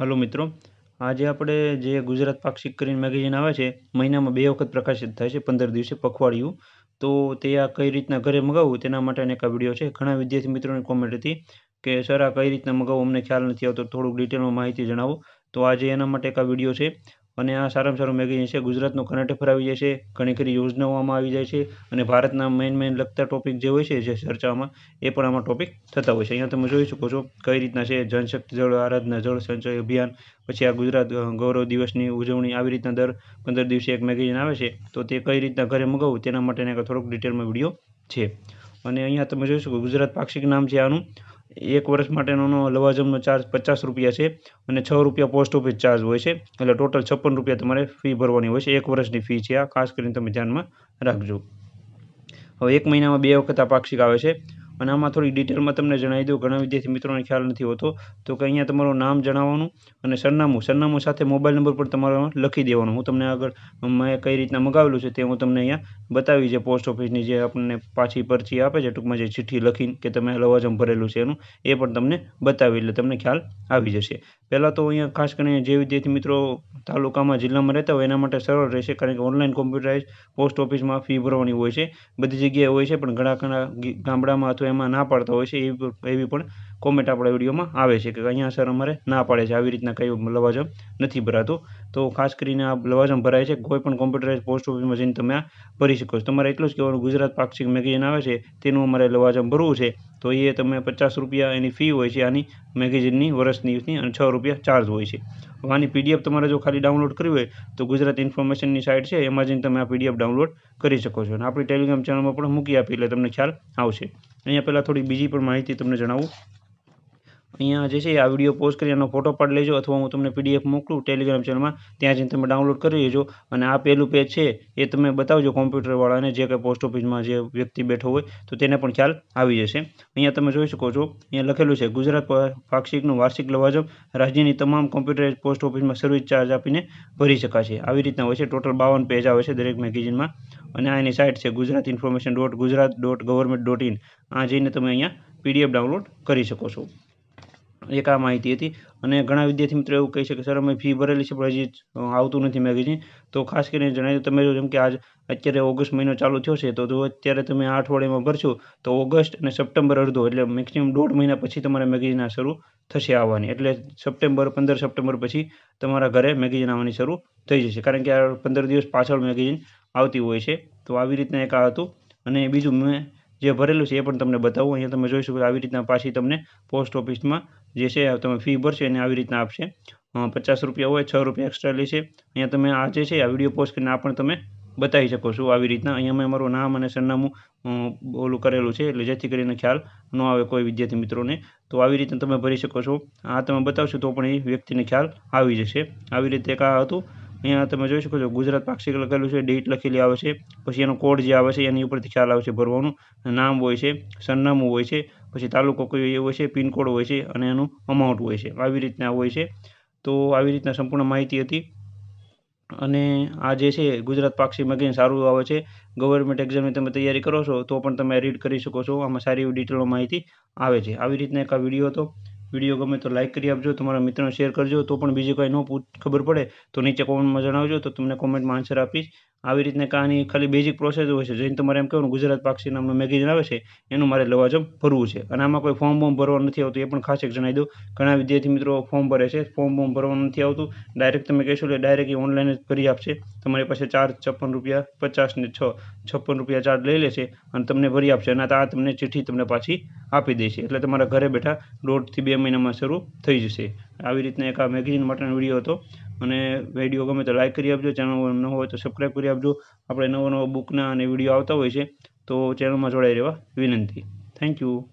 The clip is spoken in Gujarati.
હલો મિત્રો, આજે આપણે જે ગુજરાત પાક્ષિક કરીને મેગેઝિન આવે છે, મહિનામાં 2 વખત પ્રકાશિત થાય છે, 15 દિવસે પખવાડિયું. તો તે આ કઈ રીતના ઘરે મગાવવું તેના માટેનો એક આ વિડીયો છે. ઘણા વિદ્યાર્થી મિત્રોની કોમેન્ટ હતી કે સર આ કઈ રીતના મગાવવું અમને ખ્યાલ નથી આવતો, થોડુંક ડિટેલમાં માહિતી જણાવો. તો આજે એના માટે એક આ વિડીયો છે અને આ સારામાં સારું મેગેઝિન છે. ગુજરાતનો કરંટ અફેર આવી જાય છે, ઘણી ખરી યોજનાઓ આમાં આવી જાય છે અને ભારતના મેઇન લગતા ટોપિક જે હોય છે જે ચર્ચામાં એ પણ આમાં ટોપિક થતા હોય છે. અહીંયા તમે જોઈ શકો છો કઈ રીતના છે જનશક્તિ જળ આરાધના જળ સંચય અભિયાન, પછી આ ગુજરાત ગૌરવ દિવસની ઉજવણી, આવી રીતના દર 15 દિવસે એક મેગેઝિન આવે છે. તો તે કઈ રીતના ઘરે મગાવવું તેના માટેનો એક થોડોક ડિટેલમાં વિડીયો છે. અને અહીંયા તમે જોઈ શકો ગુજરાત પાક્ષિક નામ છે આનું. 1 વર્ષ માટેનો લવાજમનો ચાર્જ 50 રૂપિયા છે અને 6 રૂપિયા પોસ્ટ ઓફિસ ચાર્જ હોય છે. એટલે ટોટલ 56 રૂપિયા તમારે ફી ભરવાની હોય છે. 1 વર્ષની ફી છે આ, ખાસ કરીને તમે ધ્યાનમાં રાખજો. હવે 1 મહિનામાં 2 વખત આ પાક્ષિક આવે છે અને આમાં થોડી ડિટેલમાં તમને જણાવી દઉં. ઘણા વિદ્યાર્થી મિત્રોને ખ્યાલ નથી હોતો તો કે અહીંયા તમારું નામ જણાવવાનું અને સરનામું સાથે મોબાઈલ નંબર પણ તમારે લખી દેવાનું. હું તમને આગળ મેં કઈ રીતના મગાવેલું છે તે હું તમને અહીંયા બતાવી છે. પોસ્ટ ઓફિસની જે આપણને પાછી પરચી આપે છે, ટૂંકમાં જે ચિઠ્ઠી લખીને કે તમે લવાજમ ભરેલું છે એનું, એ પણ તમને બતાવી, એટલે તમને ખ્યાલ આવી જશે. પહેલાં તો અહીંયા ખાસ કરીને જે વિદ્યાર્થી મિત્રો તાલુકામાં જિલ્લામાં રહેતા હોય એના માટે સરળ રહેશે, કારણ કે ઓનલાઈન કોમ્પ્યુટરાઇઝ પોસ્ટ ઓફિસમાં ફી ભરવાની હોય છે. બધી જગ્યાએ હોય છે પણ ઘણા ગામડામાં અથવા એમાં ના પાડતા હોય છે. એવી પણ કોમેન્ટ આપણા વિડીયોમાં આવે છે કે અહીંયા સર અમારે ના પાડે છે, આવી રીતના કંઈ લવાજમ નથી ભરાતું. તો ખાસ કરીને આ લવાજમ ભરાય છે. કોઈ પણ કોમ્પ્યુટરાઇઝ પોસ્ટ ઓફિસમાં જઈને તમે આ ભરી શકો છો. તમારે એટલું જ કહેવાનું, ગુજરાત પાક્ષિક મેગેઝિન આવે છે તેનું અમારે લવાજમ ભરવું છે, તો એ તમે 50 રૂપિયા એની ફી હોય છે આની મેગેઝિનની વર્ષની, અને 6 રૂપિયા ચાર્જ હોય છે. આની પીડીએફ તમારે જો ખાલી ડાઉનલોડ કરવી હોય તો ગુજરાત ઇન્ફોર્મેશનની સાઇટ છે, એમાં જઈને તમે આ પીડીએફ ડાઉનલોડ કરી શકો છો. અને આપણી ટેલિગ્રામ ચેનલમાં પણ મૂકી આપી એટલે તમને ખ્યાલ આવશે. અહીંયા પહેલાં થોડી બીજી પણ માહિતી તમને જણાવું. અહીંયા જે છે આ વિડીયો પોઝ કરી એનો ફોટો પાડી લેજો, અથવા હું તમને પીડીએફ મોકલું ટેલિગ્રામ ચેનલમાં, ત્યાં જઈને તમે ડાઉનલોડ કરી લેજો. અને આ પહેલું પેજ છે એ તમે બતાવજો કોમ્પ્યુટરવાળાને, જે કંઈ પોસ્ટ ઓફિસમાં જે વ્યક્તિ બેઠો હોય તો તેને પણ ખ્યાલ આવી જશે. અહીંયા તમે જોઈ શકો છો, અહીંયા લખેલું છે ગુજરાત પાક્ષિકનું વાર્ષિક લવાજમ રાજ્યની તમામ કોમ્પ્યુટરાઇઝ પોસ્ટ ઓફિસમાં સર્વિસ ચાર્જ આપીને ભરી શકાશે. આવી રીતના હોય છે. ટોટલ 52 પેજ આવે છે દરેક મેગેઝિનમાં. અને આ એની સાઇટ છે gujatinformation.gujarat.government.in. આ જઈને તમે અહીંયા પીડીએફ ડાઉનલોડ કરી શકો છો. એક આ માહિતી હતી. અને ઘણા વિદ્યાર્થી મિત્રો એવું કહે છે કે સર અમે ફી ભરેલી છે પણ હજી આવતું નથી મેગેઝિન. તો ખાસ કરીને જણાવી દઉં, તમે જેમ કે અત્યારે ઓગસ્ટ મહિનો ચાલુ થયો છે, તો જો અત્યારે તમે 8 અઠવાડિયામાં ભરશો તો ઓગસ્ટ અને સપ્ટેમ્બર અડધો, એટલે મેક્સિમમ 1.5 મહિના પછી તમારે મેગેઝિન શરૂ થશે આવવાની. એટલે 15 સપ્ટેમ્બર પછી તમારા ઘરે મેગેઝિન આવવાની શરૂ થઈ જશે, કારણ કે આ 15 દિવસ પાછળ મેગેઝિન આવતી હોય છે. તો આવી રીતના એક આ હતું. અને બીજું મેં જે ભરેલું છે એ પણ તમને બતાવું. અહીંયા તમે જોઈ શકો આવી રીતના પાછી તમને પોસ્ટ ઓફિસમાં જે છે તમે ફી ભરશો એને આવી રીતના આપશે. 50 રૂપિયા હોય, 6 રૂપિયા એક્સ્ટ્રા લેશે. અહીંયા તમે આ જે છે આ વિડીયો પોસ્ટ કરીને આ પણ તમે બતાવી શકો છો આવી રીતના. અહીંયા મેં મારું નામ અને સરનામું ઓલું કરેલું છે, એટલે જેથી કરીને ખ્યાલ ન આવે કોઈ વિદ્યાર્થી મિત્રોને. તો આવી રીતના તમે ભરી શકો છો. આ તમે બતાવશો તો પણ એ વ્યક્તિને ખ્યાલ આવી જશે. આવી રીતે એક આ હતું. અહીંયા તમે જોઈ શકો છો ગુજરાત પાક્ષિક લખેલું છે, ડેટ લખેલી આવે છે, પછી એનો કોડ જે આવે છે એની ઉપરથી ખ્યાલ આવે છે ભરવાનું. નામ હોય છે, સરનામું હોય છે, પછી તાલુકો કોઈ હોય છે, પિનકોડ હોય છે અને એનું અમાઉન્ટ હોય છે. આવી રીતના હોય છે. તો આવી રીતના સંપૂર્ણ માહિતી હતી. અને આ જે છે ગુજરાત પાક્ષિક મેગેઝિન સારું આવે છે. ગવર્મેન્ટ એક્ઝામની તમે તૈયારી કરો છો તો પણ તમે રીડ કરી શકો છો. આમાં સારી એવી ડિટેલમાં માહિતી આવે છે. આવી રીતના એક આ વિડીયો હતો. વિડીયો ગમે તો લાઇક કરી આપજો, તમારા મિત્રોને શેર કરજો. તો પણ બીજી કંઈ ખબર પડે તો નીચે કોમેન્ટમાં જણાવજો, તો તમને કોમેન્ટમાં આન્સર આપીશ. આવી રીતના આની ખાલી બેઝિક પ્રોસેસ હોય છે. જઈને તમારે એમ કહેવાનું ગુજરાત પાક્ષિક નામનું મેગેઝિન આવે છે એનું મારે લવાજમ ભરવું છે. અને આમાં કોઈ ફોર્મ ભરવાનું નથી આવતું, એ પણ ખાસ એક જણાવી દઉં. ઘણા વિદ્યાર્થી મિત્રો ફોર્મ ભરે છે, ફોર્મ ભરવાનું નથી આવતું. ડાયરેક્ટ તમે કહેશો એટલે ડાયરેક્ટ ઓનલાઈન જ ભરી આપશે. તમારી પાસે ચાર્જ 56 રૂપિયા 50 ને 56 રૂપિયા ચાર્જ લઈ લેશે અને તમને ભરી આપશે. અને આ તમને ચિઠ્ઠી તમને પાછી આપી દેશે. એટલે તમારા ઘરે બેઠા 1.5 થી 2 મહિનામાં શરૂ થઈ જશે. આવી રીતના એક આ મેગેઝિન માટેનો વિડીયો હતો. અને વિડીયો ગમે તો લાઇક કરી આપજો, ચેનલ ન હોય તો સબસ્ક્રાઈબ કરી આપજો. આપણે નવા બુકના અને વિડીયો આવતા હોય છે, તો ચેનલમાં જોડાઈ રહેવા વિનંતી. Thank you.